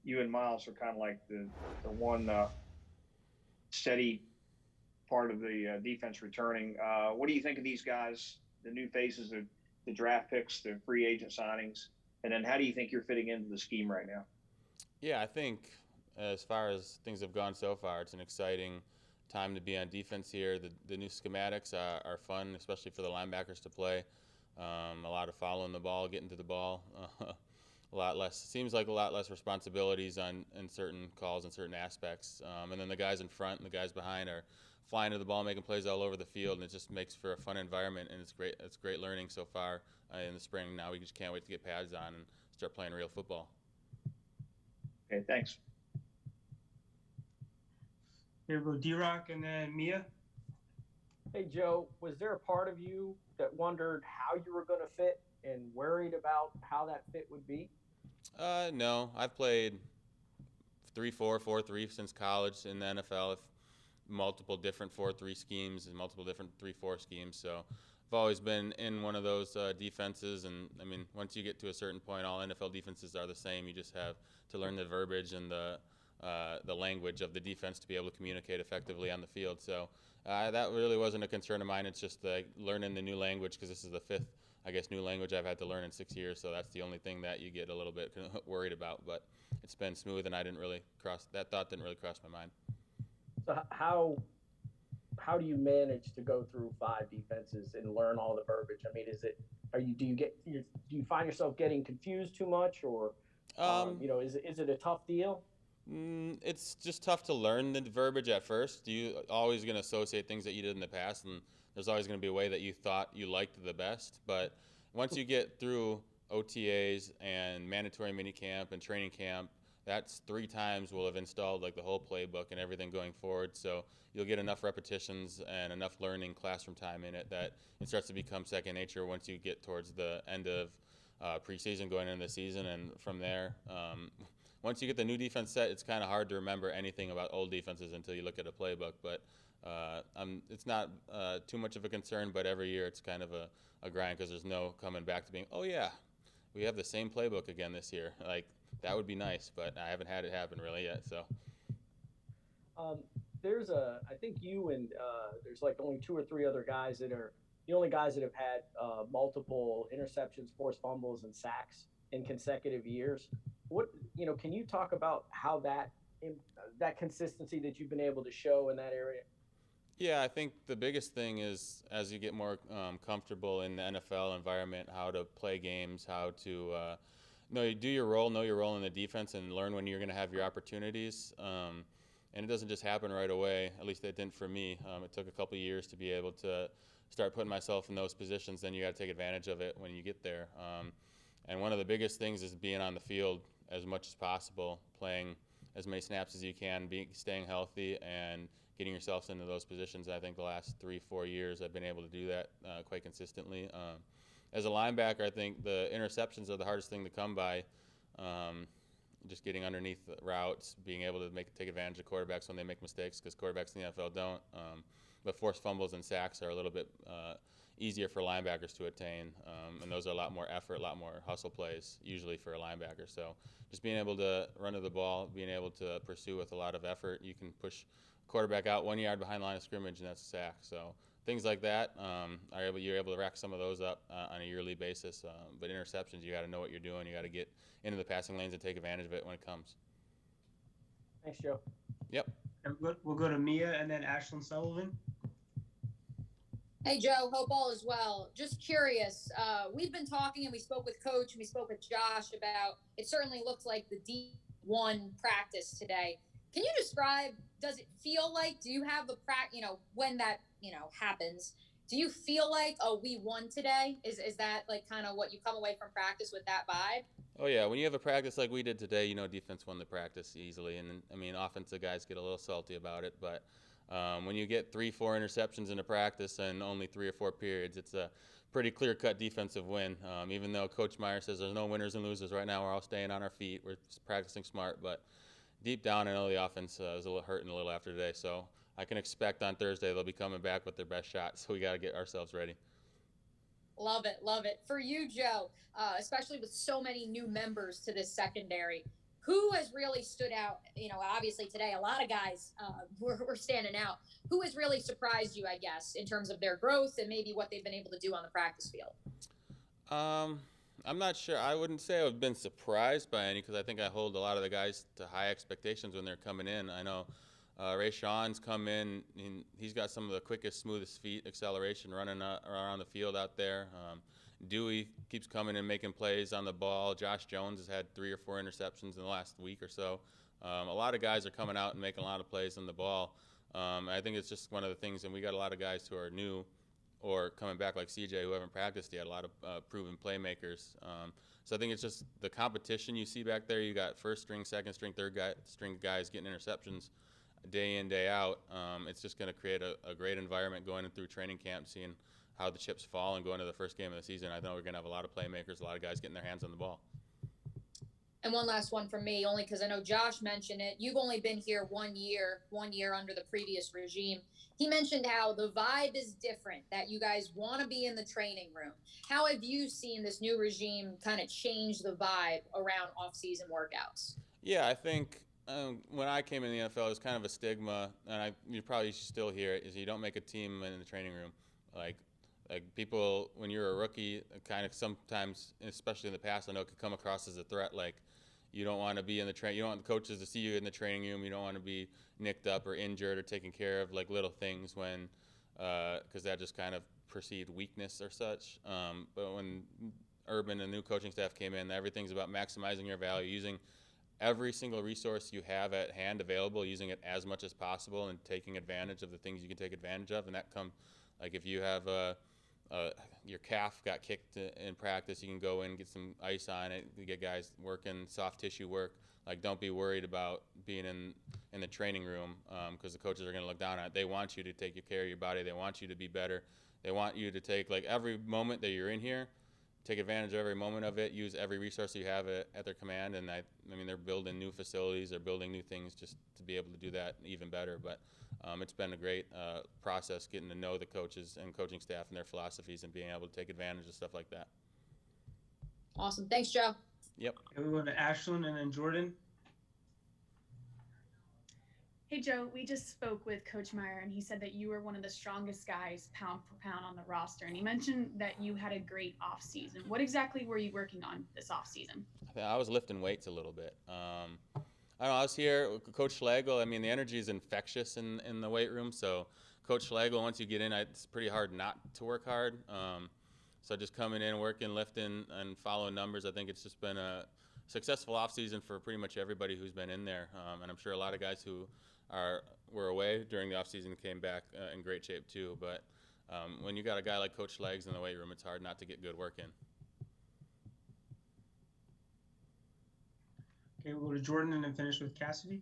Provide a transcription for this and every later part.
you and Miles are kind of like the one steady part of the defense returning. What do you think of these guys, the new faces, the draft picks, the free agent signings, and then how do you think you're fitting into the scheme right now? Yeah, I think as far as things have gone so far, it's an exciting time to be on defense here. The new schematics are fun, especially for the linebackers to play. A lot of following the ball, getting to the ball. A lot less seems like a lot less responsibilities on in certain calls and certain aspects. And then the guys in front and the guys behind are flying to the ball, making plays all over the field, and it just makes for a fun environment. And it's great. It's great learning so far in the spring. Now we just can't wait to get pads on and start playing real football. Okay, thanks. Here we go, D-Rock and then Mia. Hey, Joe, was there a part of you that wondered how you were going to fit and worried about how that fit would be? No, I've played 3-4, 4-3 since college in the NFL. Multiple different 4-3 schemes and multiple different 3-4 schemes. So I've always been in one of those defenses. And I mean, once you get to a certain point, all NFL defenses are the same. You just have to learn the verbiage and the language of the defense to be able to communicate effectively on the field. So that really wasn't a concern of mine. It's just learning the new language because this is the fifth, I guess, new language I've had to learn in 6 years. So that's the only thing that you get a little bit worried about. But it's been smooth, and I didn't really cross that thought didn't really cross my mind. So how do you manage to go through five defenses and learn all the verbiage? I mean, is it are you do you find yourself getting confused too much, or Um, is it a tough deal? it's just tough to learn the verbiage at first. You always going to associate things that you did in the past, and there's always going to be a way that you thought you liked the best. But once you get through OTAs and mandatory minicamp and training camp, that's 3 times we'll have installed like the whole playbook and everything going forward. So you'll get enough repetitions and enough learning classroom time in it that it starts to become second nature once you get towards the end of preseason going into the season, and from there. Once you get the new defense set, it's kind of hard to remember anything about old defenses until you look at a playbook. But it's not too much of a concern. But every year it's kind of a grind because there's no coming back to being, oh yeah, we have the same playbook again this year. Like that would be nice, but I haven't had it happen really yet. So Um, I think you and there's like only two or three other guys that are the only guys that have had multiple interceptions, forced fumbles, and sacks in consecutive years. Can you talk about how that consistency that you've been able to show in that area? yeah, I think the biggest thing is as you get more comfortable in the NFL environment, how to play games, how to know your role in the defense, and learn when you're going to have your opportunities. And it doesn't just happen right away. At least it didn't for me. It took a couple of years to be able to start putting myself in those positions. Then you got to take advantage of it when you get there. And one of the biggest things is being on the field as much as possible, playing as many snaps as you can, staying healthy, and getting yourself into those positions. I think the last 3-4 years I've been able to do that quite consistently. As a linebacker, I think the interceptions are the hardest thing to come by. Um, just getting underneath the routes, being able to take advantage of quarterbacks when they make mistakes, because quarterbacks in the NFL don't. But forced fumbles and sacks are a little bit easier for linebackers to attain, and those are a lot more effort, a lot more hustle plays usually for a linebacker. So just being able to run to the ball, being able to pursue with a lot of effort, you can push quarterback out 1 yard behind the line of scrimmage, and that's a sack. So things like that you're able to rack some of those up on a yearly basis. But interceptions, you got to know what you're doing. You got to get into the passing lanes and take advantage of it when it comes. Thanks, Joe. Yep. We'll go to Mia and then Ashlyn Sullivan. Hey, Joe, hope all is well. Just curious, we've been talking and we spoke with Coach and we spoke with Josh about it certainly looked like the D1 practice today. Can you describe, does it feel like, do you have the when that, happens, do you feel like, oh, we won today? Is that like kind of what you come away from practice with that vibe? Oh yeah, when you have a practice like we did today, defense won the practice easily, and I mean offensive guys get a little salty about it, but when you get 3-4 interceptions in a practice and only 3 or 4 periods, it's a pretty clear-cut defensive win. Even though Coach Meyer says there's no winners and losers right now, we're all staying on our feet, we're practicing smart, but deep down I know the offense is a little hurting a little after today, so I can expect on Thursday they'll be coming back with their best shot, so we got to get ourselves ready. Love it, love it. For you, Joe, especially with so many new members to this secondary, who has really stood out? Obviously today a lot of guys were standing out. Who has really surprised you, I guess, in terms of their growth and maybe what they've been able to do on the practice field? I'm not sure. I wouldn't say I've been surprised by any because I think I hold a lot of the guys to high expectations when they're coming in. I know Ray Sean's come in. He's got some of the quickest, smoothest feet acceleration running around the field out there. Dewey keeps coming and making plays on the ball. Josh Jones has had 3 or 4 interceptions in the last week or so. A lot of guys are coming out and making a lot of plays on the ball. I think it's just one of the things, and we got a lot of guys who are new or coming back like CJ who haven't practiced yet, a lot of proven playmakers. So I think it's just the competition you see back there. You got first string, second string, third string guys getting interceptions day in, day out. It's just going to create a great environment going in through training camp, seeing how the chips fall and going to the first game of the season. I know we're going to have a lot of playmakers, a lot of guys getting their hands on the ball. And one last one from me, only because I know Josh mentioned it. You've only been here 1 year under the previous regime. He mentioned how the vibe is different, that you guys want to be in the training room. How have you seen this new regime kind of change the vibe around off-season workouts? Yeah, I think when I came in the NFL, it was kind of a stigma, and you probably still hear it, is you don't make a team in the training room. Like people, when you're a rookie, kind of sometimes, especially in the past, I know it could come across as a threat. Like you don't want to be in the you don't want the coaches to see you in the training room. You don't want to be nicked up or injured or taking care of like little things when, because that just kind of perceived weakness or such. But when Urban and the new coaching staff came in, everything's about maximizing your value, using every single resource you have at hand available, using it as much as possible, and taking advantage of the things you can take advantage of. And that comes, like if you have your calf got kicked in practice, you can go in and get some ice on it. You get guys working soft tissue work. Like don't be worried about being in the training room because the coaches are going to look down on it. They want you to take care of your body. They want you to be better. They want you to take like every moment that you're in here, take advantage of every moment of it, use every resource you have at their command. And I mean, they're building new facilities, they're building new things just to be able to do that even better. But it's been a great process getting to know the coaches and coaching staff and their philosophies and being able to take advantage of stuff like that. Awesome. Thanks, Joe. Yep. Okay, we'll go to Ashlyn and then Jordan. Hey, Joe, we just spoke with Coach Meyer, and he said that you were one of the strongest guys pound for pound on the roster. And he mentioned that you had a great offseason. What exactly were you working on this offseason? I was lifting weights a little bit. I don't know, I was here, Coach Schlegel, I mean, the energy is infectious in the weight room. So Coach Schlegel, once you get in, it's pretty hard not to work hard. So just coming in, working, lifting, and following numbers, I think it's just been a successful offseason for pretty much everybody who's been in there. And I'm sure a lot of guys who were away during the offseason came back in great shape too. But when you got a guy like Coach Legs in the weight room, it's hard not to get good work in. Okay, we'll go to Jordan and then finish with Cassidy.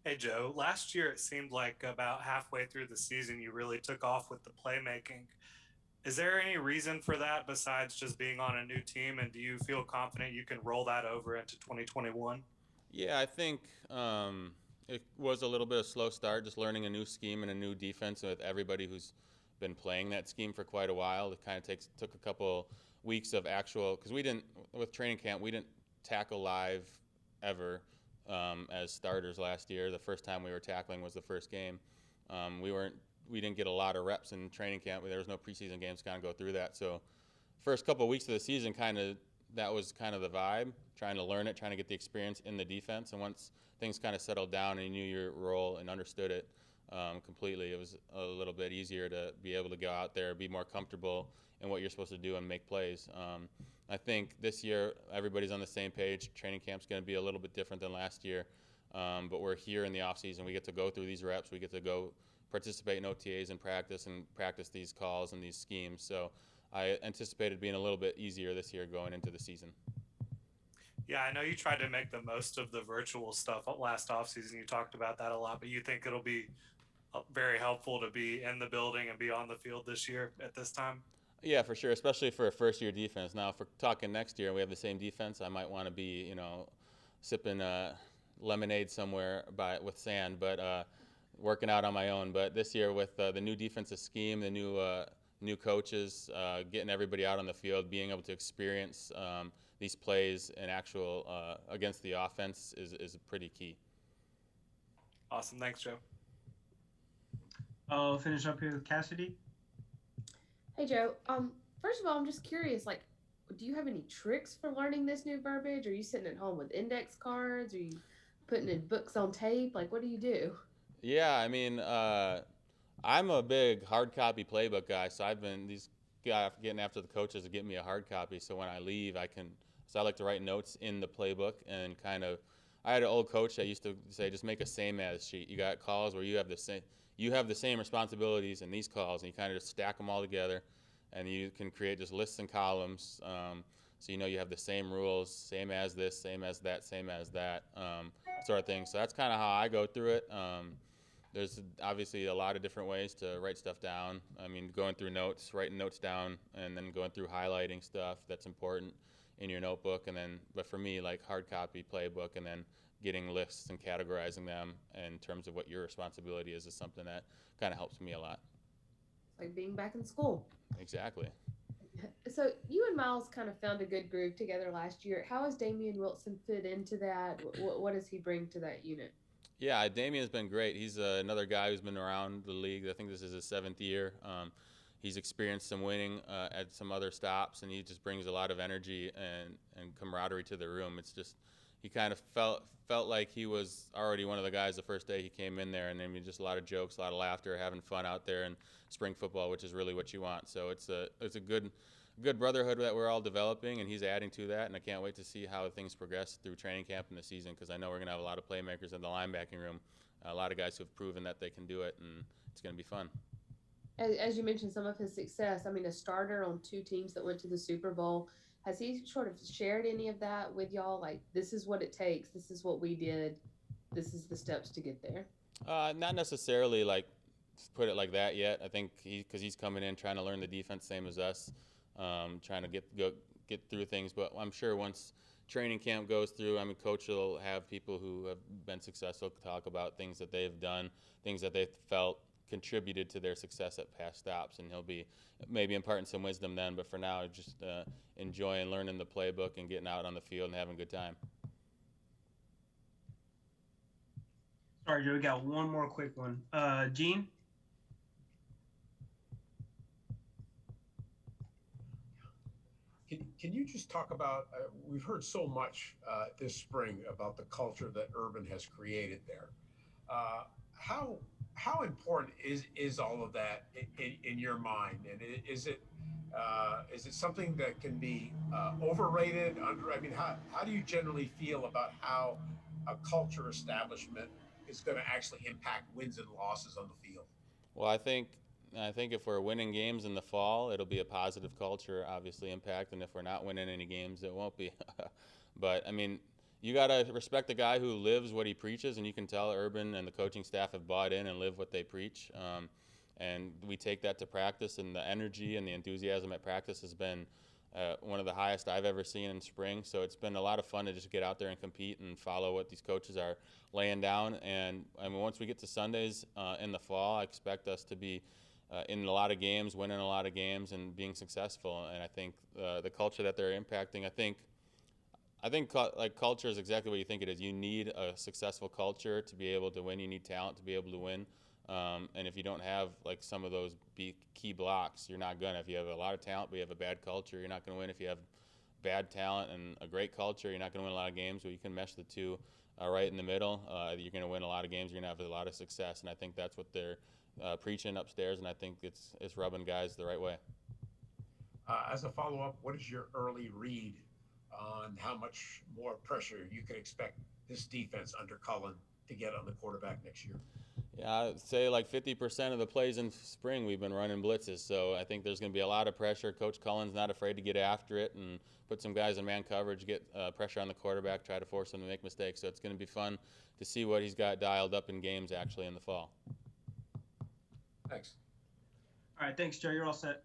Hey, Joe. Last year, it seemed like about halfway through the season, you really took off with the playmaking. Is there any reason for that besides just being on a new team? And do you feel confident you can roll that over into 2021? Yeah, I think it was a little bit of a slow start, just learning a new scheme and a new defense with everybody who's been playing that scheme for quite a while. It kind of took a couple weeks of actual, because with training camp, we didn't tackle live ever as starters last year. The first time we were tackling was the first game. We didn't get a lot of reps in training camp. There was no preseason games to kind of go through that. So first couple of weeks of the season, that was kind of the vibe, trying to learn it, trying to get the experience in the defense. And once things kind of settled down and you knew your role and understood it completely, it was a little bit easier to be able to go out there, be more comfortable in what you're supposed to do and make plays. I think this year everybody's on the same page. Training camp's going to be a little bit different than last year, but we're here in the off season. We get to go through these reps. We get to go participate in OTAs and practice these calls and these schemes. So I anticipated being a little bit easier this year going into the season. Yeah, I know you tried to make the most of the virtual stuff last offseason. You talked about that a lot, but you think it'll be very helpful to be in the building and be on the field this year at this time? Yeah, for sure, especially for a first-year defense. Now, if we're talking next year and we have the same defense, I might want to be, sipping lemonade somewhere with sand, but working out on my own. But this year with the new defensive scheme, the new coaches, getting everybody out on the field, being able to experience these plays and actual against the offense is pretty key. Awesome. Thanks, Joe. I'll finish up here with Cassidy. Hey Joe. First of all, I'm just curious, like, do you have any tricks for learning this new verbiage? Are you sitting at home with index cards? Are you putting in books on tape? Like, what do you do? Yeah, I mean, I'm a big hard copy playbook guy, so I've been these guys getting after the coaches to get me a hard copy, so when I leave, so I like to write notes in the playbook and kind of. I had an old coach that used to say, just make a same as sheet. You got calls where you have the same responsibilities in these calls, and you kind of just stack them all together, and you can create just lists and columns. So you know you have the same rules, same as this, same as that, same as that, sort of thing. So that's kind of how I go through it. There's obviously a lot of different ways to write stuff down. I mean, going through notes, writing notes down, and then going through highlighting stuff that's important in your notebook, but for me, like hard copy playbook, and then getting lists and categorizing them in terms of what your responsibility is something that kind of helps me a lot. It's like being back in school. Exactly. So you and Miles kind of found a good groove together last year. How has Damian Wilson fit into that? What does he bring to that unit? Yeah, Damian's been great. He's another guy who's been around the league. I think this is his 7th year. He's experienced some winning at some other stops, and he just brings a lot of energy and camaraderie to the room. It's just he kind of felt like he was already one of the guys the first day he came in there, and I mean just a lot of jokes, a lot of laughter, having fun out there in spring football, which is really what you want. So it's a good brotherhood that we're all developing, and he's adding to that, and I can't wait to see how things progress through training camp in the season, because I know we're going to have a lot of playmakers in the linebacking room, a lot of guys who have proven that they can do it, and it's going to be fun. As you mentioned, some of his success, I mean, a starter on 2 teams that went to the Super Bowl, has he sort of shared any of that with y'all? Like, this is what it takes, this is what we did, this is the steps to get there? Not necessarily like put it like that yet. I think because he's coming in trying to learn the defense same as us, trying to get through things. But I'm sure once training camp goes through, I mean, coach will have people who have been successful talk about things that they've done, things that they felt contributed to their success at past stops, and he'll be maybe imparting some wisdom then. But for now, just enjoying learning the playbook and getting out on the field and having a good time. Sorry, Joe, we got one more quick one. Gene? Can you just talk about, we've heard so much this spring about the culture that Urban has created there. How important is all of that in your mind? And is it something that can be overrated? I mean, how do you generally feel about how a culture establishment is going to actually impact wins and losses on the field? Well, I think if we're winning games in the fall, it'll be a positive culture, obviously impact, and if we're not winning any games, it won't be. But I mean, you gotta respect the guy who lives what he preaches, and you can tell Urban and the coaching staff have bought in and live what they preach. And we take that to practice, and the energy and the enthusiasm at practice has been one of the highest I've ever seen in spring. So it's been a lot of fun to just get out there and compete and follow what these coaches are laying down. And I mean, once we get to Sundays in the fall, I expect us to be in a lot of games, winning a lot of games, and being successful. And I think the culture that they're impacting, I think like culture is exactly what you think it is. You need a successful culture to be able to win. You need talent to be able to win. And if you don't have like some of those key blocks, you're not gonna. If you have a lot of talent but you have a bad culture, you're not gonna win. If you have bad talent and a great culture, you're not gonna win a lot of games. But you can mesh the two right in the middle. You're gonna win a lot of games. You're gonna have a lot of success. And I think that's what they're preaching upstairs. And I think it's rubbing guys the right way. As a follow-up, what is your early read on how much more pressure you can expect this defense under Cullen to get on the quarterback next year? Yeah, I'd say like 50% of the plays in spring we've been running blitzes, so I think there's going to be a lot of pressure. Coach Cullen's not afraid to get after it and put some guys in man coverage, get pressure on the quarterback, try to force him to make mistakes. So it's going to be fun to see what he's got dialed up in games actually in the fall. Thanks. All right, thanks, Joe. You're all set.